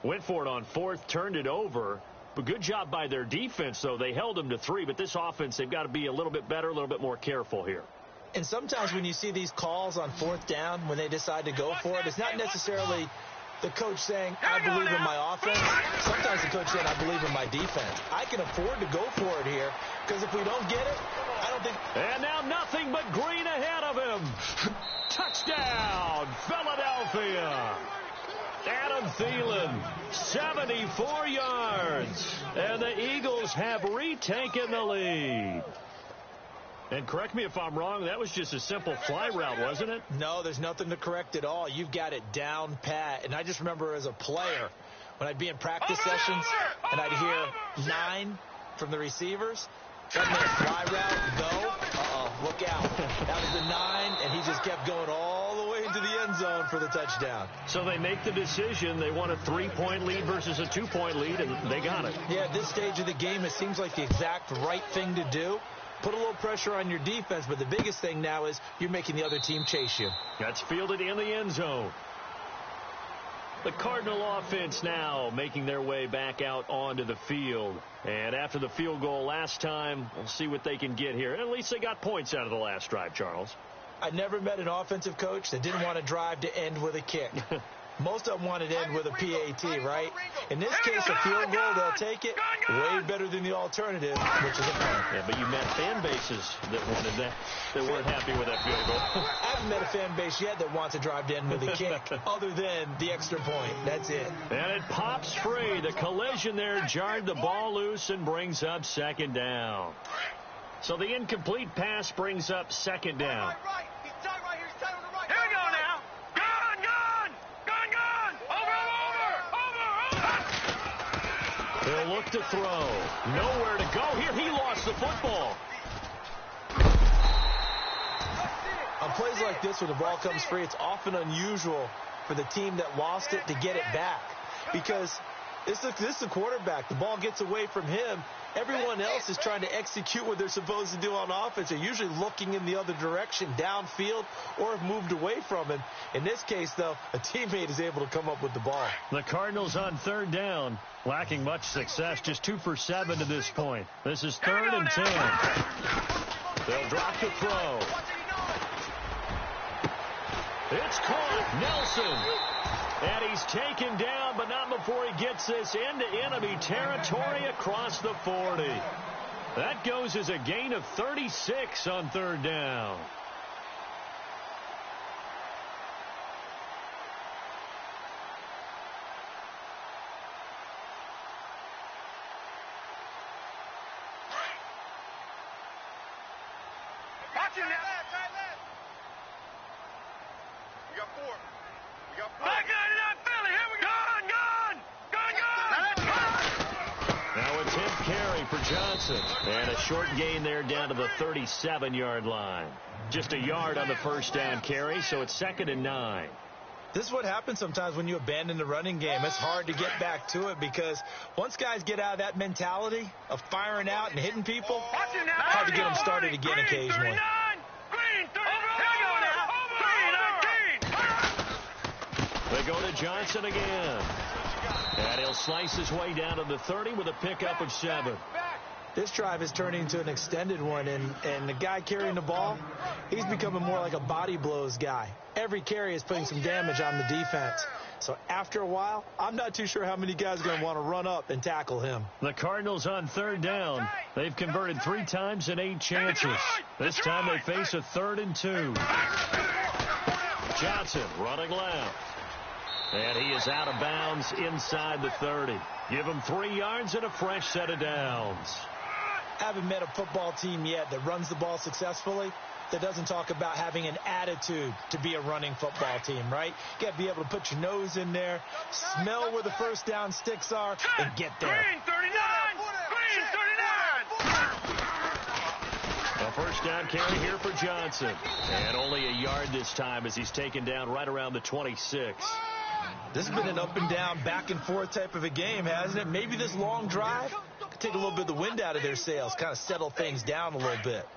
went for it on 4th, turned it over. But good job by their defense, though. They held them to 3, but this offense, they've got to be a little bit better, a little bit more careful here. And sometimes when you see these calls on 4th down, when they decide to go for it, it's not necessarily the coach saying, I believe in my offense. Sometimes the coach saying, I believe in my defense. I can afford to go for it here, because if we don't get it, I don't think... And now nothing but green ahead of him. Touchdown, Philadelphia. Adam Thielen, 74 yards. And the Eagles have retaken the lead. And correct me if I'm wrong, that was just a simple fly route, wasn't it? No, there's nothing to correct at all. You've got it down pat. And I just remember as a player, when I'd be in practice sessions and I'd hear 9 from the receivers, that meant fly route, go. Uh-oh, look out. That was the 9, and he just kept going all the way into the end zone for the touchdown. So they make the decision. They want a 3-point lead versus a 2-point lead, and they got it. Yeah, at this stage of the game, it seems like the exact right thing to do. Put a little pressure on your defense, but the biggest thing now is you're making the other team chase you. That's fielded in the end zone. The Cardinal offense now making their way back out onto the field. And after the field goal last time, we'll see what they can get here. At least they got points out of the last drive, Charles. I never met an offensive coach that didn't want to drive to end with a kick. Most of them wanted to end with a PAT, right? In this case, a field goal, they'll take it. Way better than the alternative, which is a punt. Yeah, but you met fan bases that wanted that, that weren't happy with that field goal. I haven't met a fan base yet that wants to drive to end with a kick, other than the extra point. That's it. And it pops free. The collision there jarred the ball loose and brings up second down. So the incomplete pass brings up second down. Right. He's tight right here. He's tight on the right. Here we go now. Gun, gun. Gun, gun. Over. He'll look to throw. Nowhere to go. Here he lost the football. On plays like this where the ball comes free, it's often unusual for the team that lost it to get it back. Because this is the quarterback. The ball gets away from him. Everyone else is trying to execute what they're supposed to do on offense. They're usually looking in the other direction, downfield, or have moved away from him. In this case, though, a teammate is able to come up with the ball. The Cardinals on third down, lacking much success, just 2 for 7 to this point. This is 3rd and 10. They'll drop the throw. It's caught. Nelson. And he's taken down, but not before he gets this into enemy territory across the 40. That goes as a gain of 36 on third down. Watch him now. We got 4. We got 4. Back out of that Philly. Here we go. Gun, gun. Gun, gun. Now a 10th carry for Johnson. And a short gain there down to the 37-yard line. Just a yard on the first down carry, so it's 2nd and 9. This is what happens sometimes when you abandon the running game. It's hard to get back to it because once guys get out of that mentality of firing out and hitting people, Watch him now. hard to get them started again Green, occasionally. 39. Green, 39. They go to Johnson again. And he'll slice his way down to the 30 with a pickup of 7. This drive is turning into an extended one, and the guy carrying the ball, he's becoming more like a body blows guy. Every carry is putting some damage on the defense. So after a while, I'm not too sure how many guys are going to want to run up and tackle him. The Cardinals on third down. They've converted 3 times in 8 chances. This time they face a 3rd and 2. Johnson running left. And he is out of bounds inside the 30. Give him 3 yards and a fresh set of downs. Haven't met a football team yet that runs the ball successfully that doesn't talk about having an attitude to be a running football team, right? You got to be able to put your nose in there, smell where the first down sticks are, and get there. Green, 39. Green, 39. A first down carry here for Johnson. And only a yard this time as he's taken down right around the 26. This has been an up and down, back and forth type of a game, hasn't it? Maybe this long drive could take a little bit of the wind out of their sails, kind of settle things down a little bit.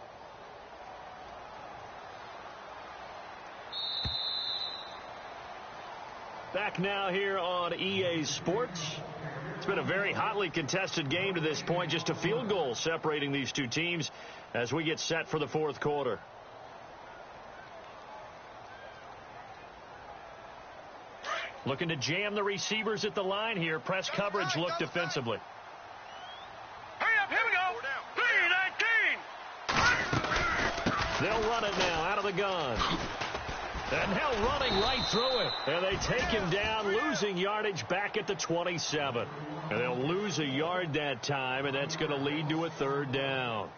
Back now here on EA Sports. It's been a very hotly contested game to this point. Just a field goal separating these two teams as we get set for the 4th quarter. Looking to jam the receivers at the line here. Press coverage look defensively. Hurry up, here we go. 3-19. They'll run it now out of the gun. And now running right through it. And they take him down, losing yardage back at the 27. And they'll lose a yard that time, and that's going to lead to a 3rd down.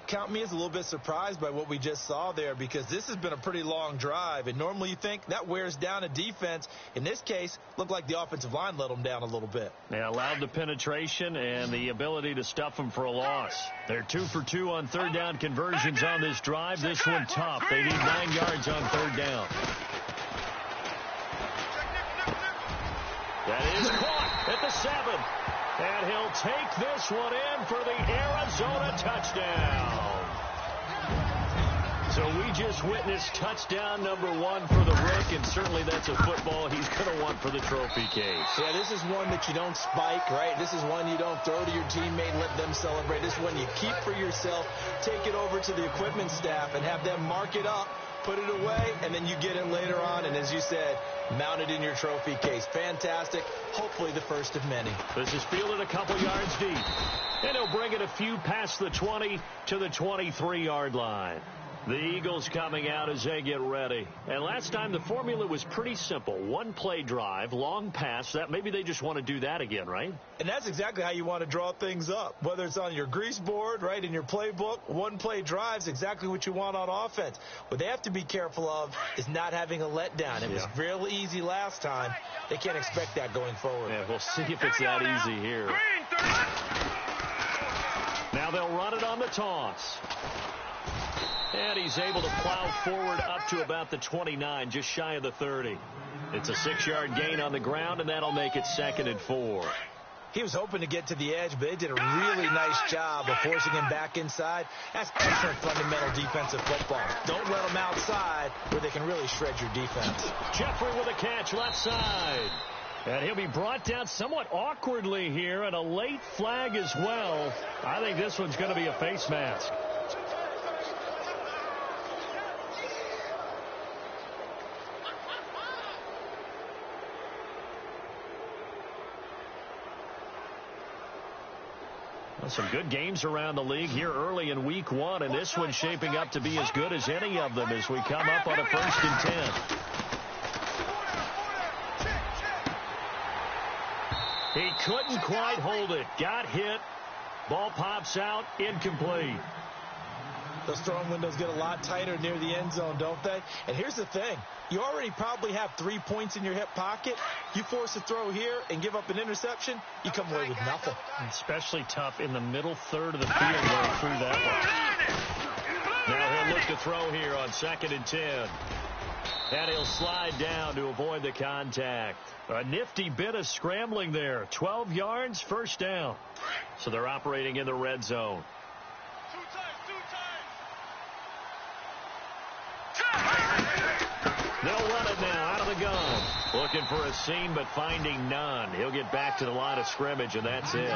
Count me as a little bit surprised by what we just saw there because this has been a pretty long drive. And normally you think that wears down a defense. In this case, looked like the offensive line let them down a little bit. They allowed the penetration and the ability to stuff them for a loss. They're 2 for 2 on 3rd down conversions on this drive. This one tough. They need 9 yards on 3rd down. That is caught at the 7. And he'll take this one in for the Arizona touchdown. So we just witnessed touchdown number 1 for the Rook, and certainly that's a football he's going to want for the trophy case. Yeah, this is one that you don't spike, right? This is one you don't throw to your teammate and let them celebrate. This is one you keep for yourself, take it over to the equipment staff, and have them mark it up, put it away, and then you get it later on, and as you said, mount it in your trophy case. Fantastic. Hopefully the first of many. This is fielded a couple yards deep, and he'll bring it a few past the 20 to the 23-yard line. The Eagles coming out as they get ready. And last time the formula was pretty simple. One play drive, long pass. That maybe they just want to do that again, right? And that's exactly how you want to draw things up. Whether it's on your grease board, right, in your playbook, one play drives exactly what you want on offense. What they have to be careful of is not having a letdown. It was real easy last time. They can't expect that going forward. Yeah, we'll see if it's that easy here. Now they'll run it on the toss. And he's able to plow forward up to about the 29, just shy of the 30. It's a 6-yard gain on the ground, and that'll make it 2nd and 4. He was hoping to get to the edge, but they did a really nice job of forcing him back inside. That's excellent fundamental defensive football. Don't let them outside where they can really shred your defense. Jeffrey with a catch left side. And he'll be brought down somewhat awkwardly here, and a late flag as well. I think this one's going to be a face mask. Some good games around the league here early in week 1, and this one's shaping up to be as good as any of them as we come up on a 1st and 10. He couldn't quite hold it. Got hit. Ball pops out. Incomplete. Those throwing windows get a lot tighter near the end zone, don't they? And here's the thing. You already probably have 3 points in your hip pocket. You force a throw here and give up an interception, you come away with nothing. Especially tough in the middle third of the field going through that one. Now he'll look to throw here on 2nd and 10. And he'll slide down to avoid the contact. A nifty bit of scrambling there. 12 yards, 1st down. So they're operating in the red zone. They'll run it now out of the gun. Looking for a seam, but finding none. He'll get back to the line of scrimmage, and that's it.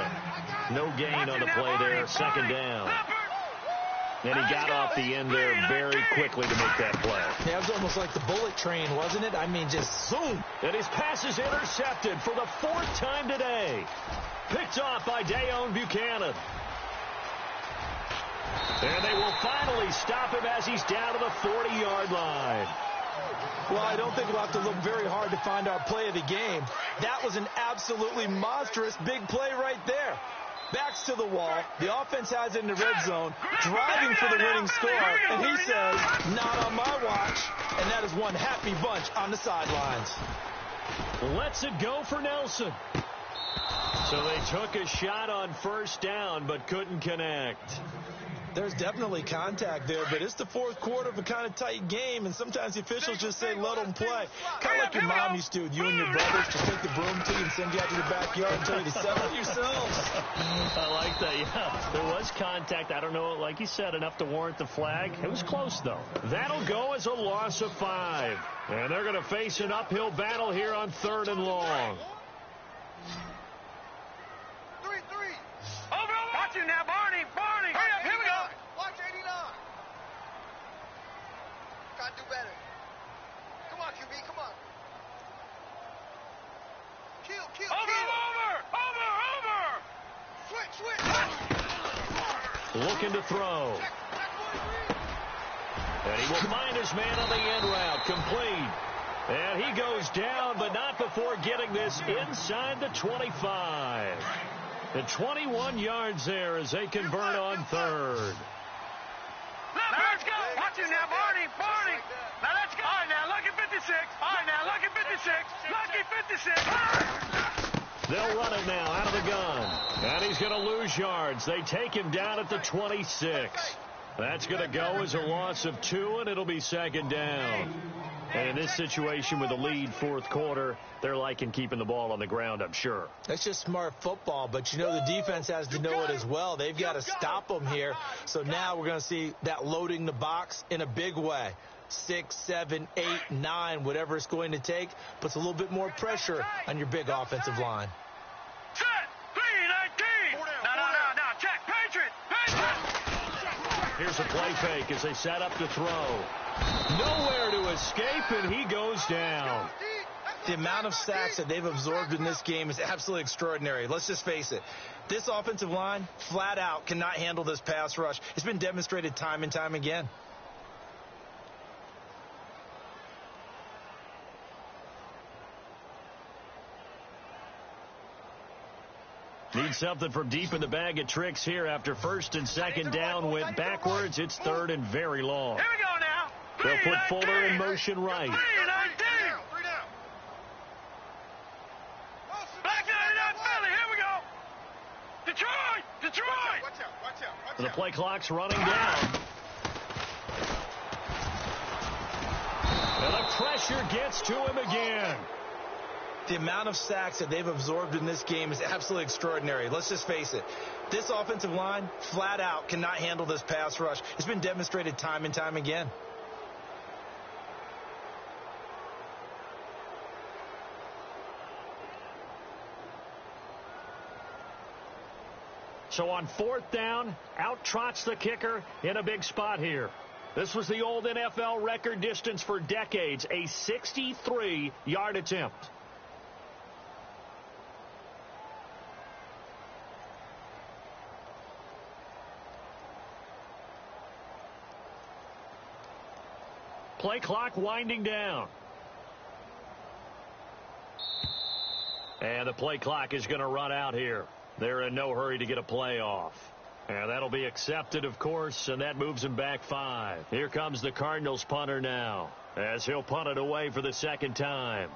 No gain on the play there. 2nd down. And he got off the end there very quickly to make that play. Yeah, it was almost like the bullet train, wasn't it? I mean, just zoom. And his pass is intercepted for the 4th time today. Picked off by Dayon Buchanan. And they will finally stop him as he's down to the 40-yard line. Well, I don't think we'll have to look very hard to find our play of the game. That was an absolutely monstrous big play right there. Backs to the wall. The offense has it in the red zone, driving for the winning score. And he says, not on my watch. And that is one happy bunch on the sidelines. Lets it go for Nelson. So they took a shot on 1st down, but couldn't connect. There's definitely contact there, but it's the 4th quarter of a kind of tight game, and sometimes the officials just say, let them play. Kind of like your mom used to with you and your brothers. Just take the broom to you and send you out to your backyard and tell you to settle it yourselves. I like that, yeah. There was contact. I don't know, like you said, enough to warrant the flag. It was close, though. That'll go as a loss of 5. And they're going to face an uphill battle here on 3rd and long. Watch him now, Barney. Hurry up, here we go. Watch 89. Gotta do better. Come on, QB, come on. Kill. Over. Switch. Looking to throw. And he will find his man on the end route. Complete. And he goes down, but not before getting this inside the 25. The 21 yards there as they convert on 3rd. Let's go. Watch him now, Barney. Now let's go. All right, now, lucky 56. All right, now, lucky 56. They'll run it now out of the gun. And he's going to lose yards. They take him down at the 26. That's going to go as a loss of 2, and it'll be second down. And in this situation with a lead fourth quarter, they're liking keeping the ball on the ground, I'm sure. That's just smart football, but you know the defense has to know it as well. They've got to stop them here. So now we're going to see that loading the box in a big way. 6, 7, 8, 9, whatever it's going to take, puts a little bit more pressure on your big offensive line. Set. 3-19. No. Check. Patriot. Here's a play fake as they set up to throw. Nowhere to escape, and he goes down. The amount of sacks that they've absorbed in this game is absolutely extraordinary. Let's just face it. This offensive line, flat out, cannot handle this pass rush. It's been demonstrated time and time again. Need something from deep in the bag of tricks here after first and second down went backwards. It's third and very long. Here we go now. They'll put Fuller in motion right. 3-19. Black 99 Philly. Here we go. Detroit. Watch out. The play clock's running down. And the pressure gets to him again. The amount of sacks that they've absorbed in this game is absolutely extraordinary. Let's just face it. This offensive line, flat out, cannot handle this pass rush. It's been demonstrated time and time again. So on fourth down, out trots the kicker in a big spot here. This was the old NFL record distance for decades, a 63-yard attempt. Play clock winding down. And the play clock is going to run out here. They're in no hurry to get a play off. And that'll be accepted, of course, and that moves him back 5. Here comes the Cardinals punter now, as he'll punt it away for the second time.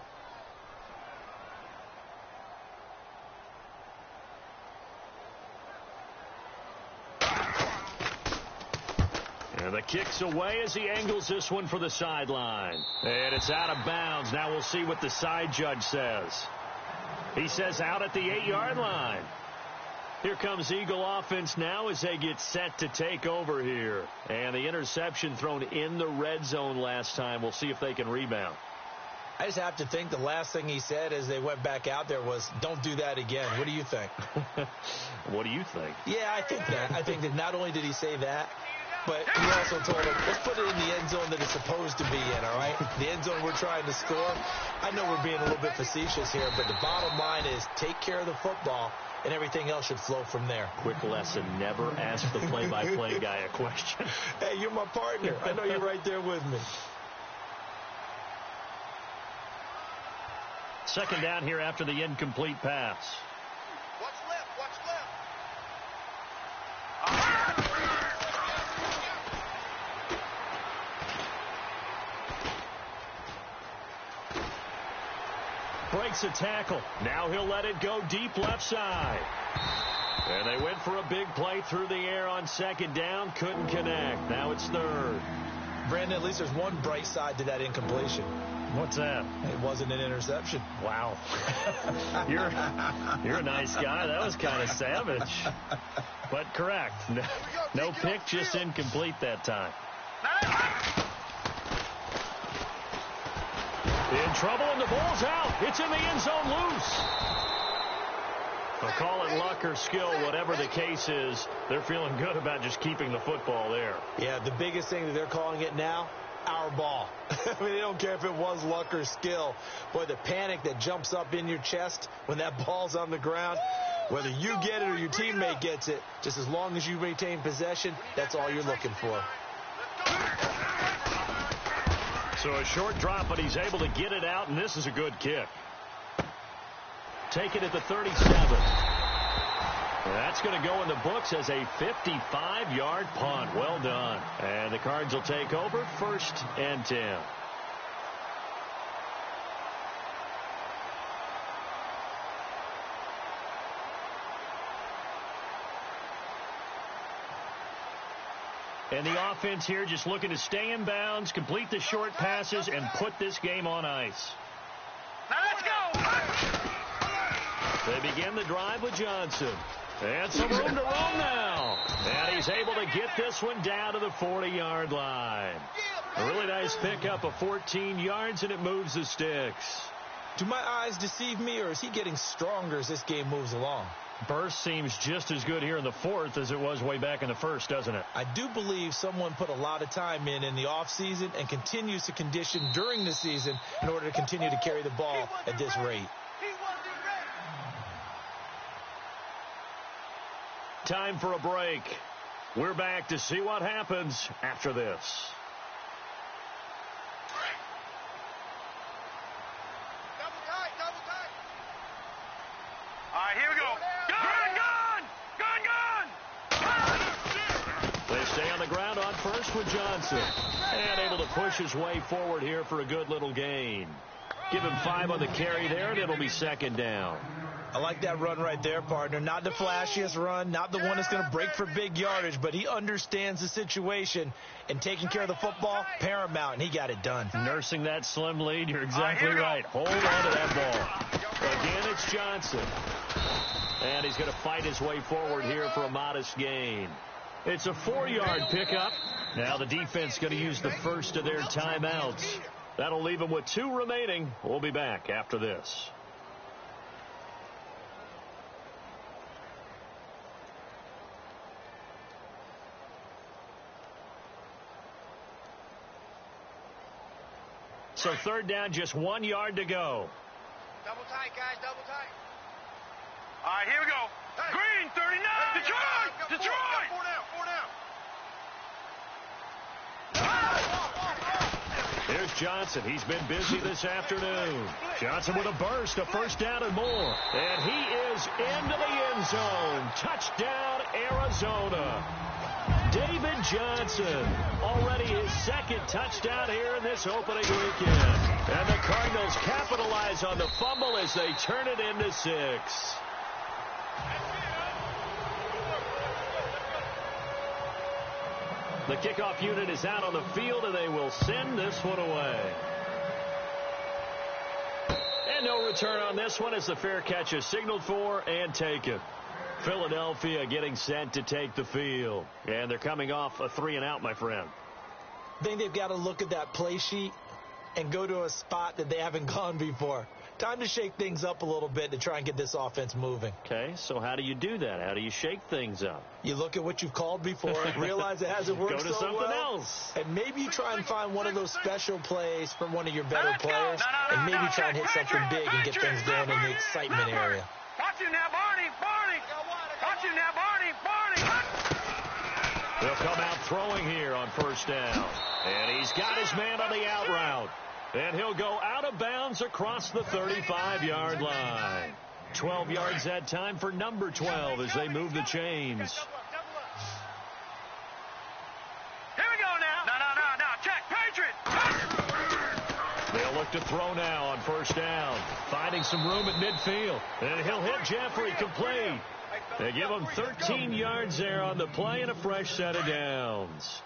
And the kick's away as he angles this one for the sideline. And it's out of bounds. Now we'll see what the side judge says. He says out at the 8-yard line. Here comes Eagle offense now as they get set to take over here. And the interception thrown in the red zone last time. We'll see if they can rebound. I just have to think the last thing he said as they went back out there was, don't do that again. What do you think? What do you think? Yeah, I think that. I think that not only did he say that, but he also told him, let's put it in the end zone that it's supposed to be in, all right? The end zone we're trying to score. I know we're being a little bit facetious here, but the bottom line is take care of the football, and everything else should flow from there. Quick lesson, never ask the play-by-play guy a question. Hey, you're my partner. I know you're right there with me. Second down here after the incomplete pass. Watch left. Breaks a tackle. Now he'll let it go deep left side. And they went for a big play through the air on second down. Couldn't connect. Now it's third. Brandon, at least there's one bright side to that incompletion. What's that? It wasn't an interception. Wow. You're a nice guy. That was kind of savage. But correct. No pick, just incomplete that time. In trouble, and the ball's out. It's in the end zone loose. They'll call it luck or skill, whatever the case is. They're feeling good about just keeping the football there. Yeah, the biggest thing that they're calling it now, our ball. I mean, they don't care if it was luck or skill. Boy, the panic that jumps up in your chest when that ball's on the ground, whether you get it or your teammate gets it, just as long as you retain possession, that's all you're looking for. So a short drop, but he's able to get it out, and this is a good kick. Take it at the 37. That's going to go in the books as a 55-yard punt. Well done. And the Cards will take over, 1st and 10. And the offense here just looking to stay in bounds, complete the short passes, and put this game on ice. Now let's go. They begin the drive with Johnson. And some room to roam now. And he's able to get this one down to the 40-yard line. A really nice pickup of 14 yards, and it moves the sticks. Do my eyes deceive me, or is he getting stronger as this game moves along? Burst seems just as good here in the fourth as it was way back in the first, doesn't it? I do believe someone put a lot of time in the offseason and continues to condition during the season in order to continue to carry the ball at this rate. Time for a break. We're back to see what happens after this. All right, here we go. Gun! They stay on the ground on first with Johnson. And able to push his way forward here for a good little gain. Give him 5 on the carry there, and it'll be second down. I like that run right there, partner. Not the flashiest run, not the one that's going to break for big yardage, but he understands the situation, and taking care of the football, paramount, and he got it done. Nursing that slim lead, you're exactly right. Hold on to that ball. Again, it's Johnson. And he's going to fight his way forward here for a modest gain. It's a 4-yard pickup. Now the defense going to use the first of their timeouts. That'll leave them with 2 remaining. We'll be back after this. So third down, just 1 yard to go. Double tight, guys, double tight. All right, here we go. Green, 39. Detroit! Detroit! 4 down, 4 down. Here's Johnson. He's been busy this afternoon. Johnson with a burst, a first down and more. And he is into the end zone. Touchdown, Arizona. David Johnson, already his second touchdown here in this opening weekend. And the Cardinals capitalize on the fumble as they turn it into 6. The kickoff unit is out on the field, and they will send this one away. And no return on this one as the fair catch is signaled for and taken. Philadelphia getting set to take the field. And they're coming off a 3-and-out, my friend. I think they've got to look at that play sheet and go to a spot that they haven't gone before. Time to shake things up a little bit to try and get this offense moving. Okay, so how do you do that? How do you shake things up? You look at what you've called before, realize it hasn't worked Go to so something well, else. and maybe you try and find one of those special plays from one of your better players, and maybe try and hit something big and get things going in the excitement area. Watch him now, Barney. Watch him now, Barney. They'll come out throwing here on first down. And he's got his man on the out route. And he'll go out of bounds across the 35-yard line. 12 yards that time for number 12 as they move the chains. Here we go now. No. Check. Patriot. They'll look to throw now on first down. Finding some room at midfield. And he'll hit Jeffrey complete. They give him 13 yards there on the play and a fresh set of downs.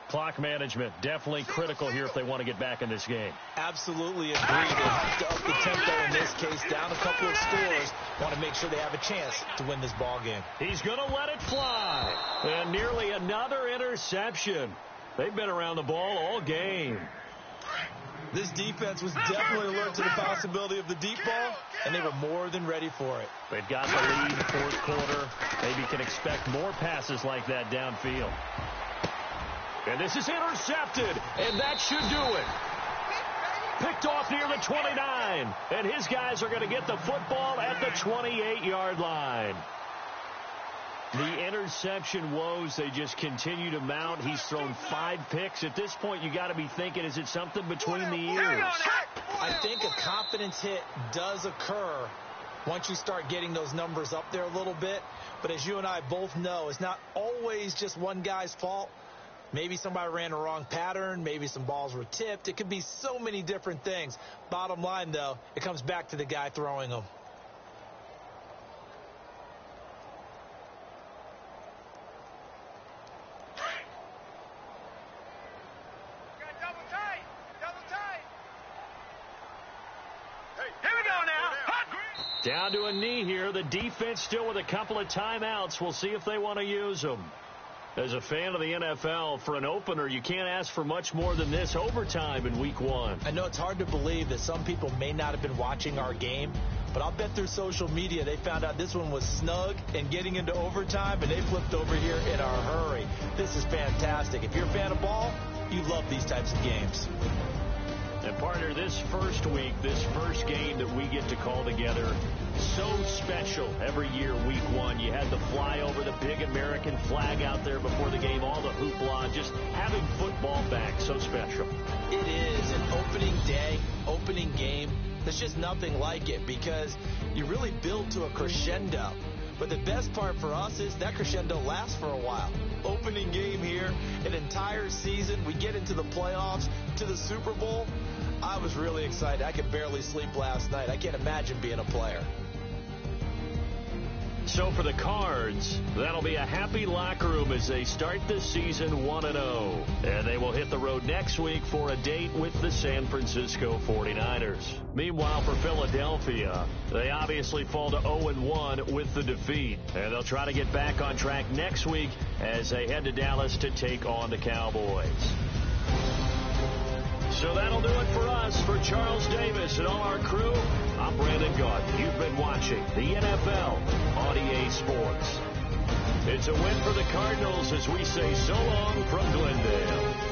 Clock management definitely critical here if they want to get back in this game. Absolutely agree. They have to up the tempo in this case, down a couple of scores. Want to make sure they have a chance to win this ball game. He's going to let it fly. And nearly another interception. They've been around the ball all game. This defense was definitely alert to the possibility of the deep ball, and they were more than ready for it. They've got the lead fourth quarter. Maybe can expect more passes like that downfield. And this is intercepted, and that should do it. Picked off near the 29, and his guys are going to get the football at the 28-yard line. The interception woes, they just continue to mount. He's thrown 5 picks. At this point, you got to be thinking, is it something between the ears? I think a confidence hit does occur once you start getting those numbers up there a little bit. But as you and I both know, it's not always just one guy's fault. Maybe somebody ran a wrong pattern. Maybe some balls were tipped. It could be so many different things. Bottom line, though, it comes back to the guy throwing them. Down to a knee here. The defense still with a couple of timeouts. We'll see if they want to use them. As a fan of the NFL, for an opener, you can't ask for much more than this. Overtime in Week 1. I know it's hard to believe that some people may not have been watching our game, but I'll bet through social media they found out this one was snug and getting into overtime, and they flipped over here in a hurry. This is fantastic. If you're a fan of ball, you love these types of games. And, partner, this first week, this first game that we get to call together, so special every year, Week 1. You had the flyover, the big American flag out there before the game, all the hoopla, just having football back, so special. It is an opening day, opening game. There's just nothing like it because you really build to a crescendo. But the best part for us is that crescendo lasts for a while. Opening game here, an entire season. We get into the playoffs, to the Super Bowl. I was really excited. I could barely sleep last night. I can't imagine being a player. So for the Cards, that'll be a happy locker room as they start the season 1-0. And they will hit the road next week for a date with the San Francisco 49ers. Meanwhile, for Philadelphia, they obviously fall to 0-1 with the defeat. And they'll try to get back on track next week as they head to Dallas to take on the Cowboys. So that'll do it for us. For Charles Davis and all our crew, I'm Brandon Gaudin. You've been watching the NFL on EA Sports. It's a win for the Cardinals as we say so long from Glendale.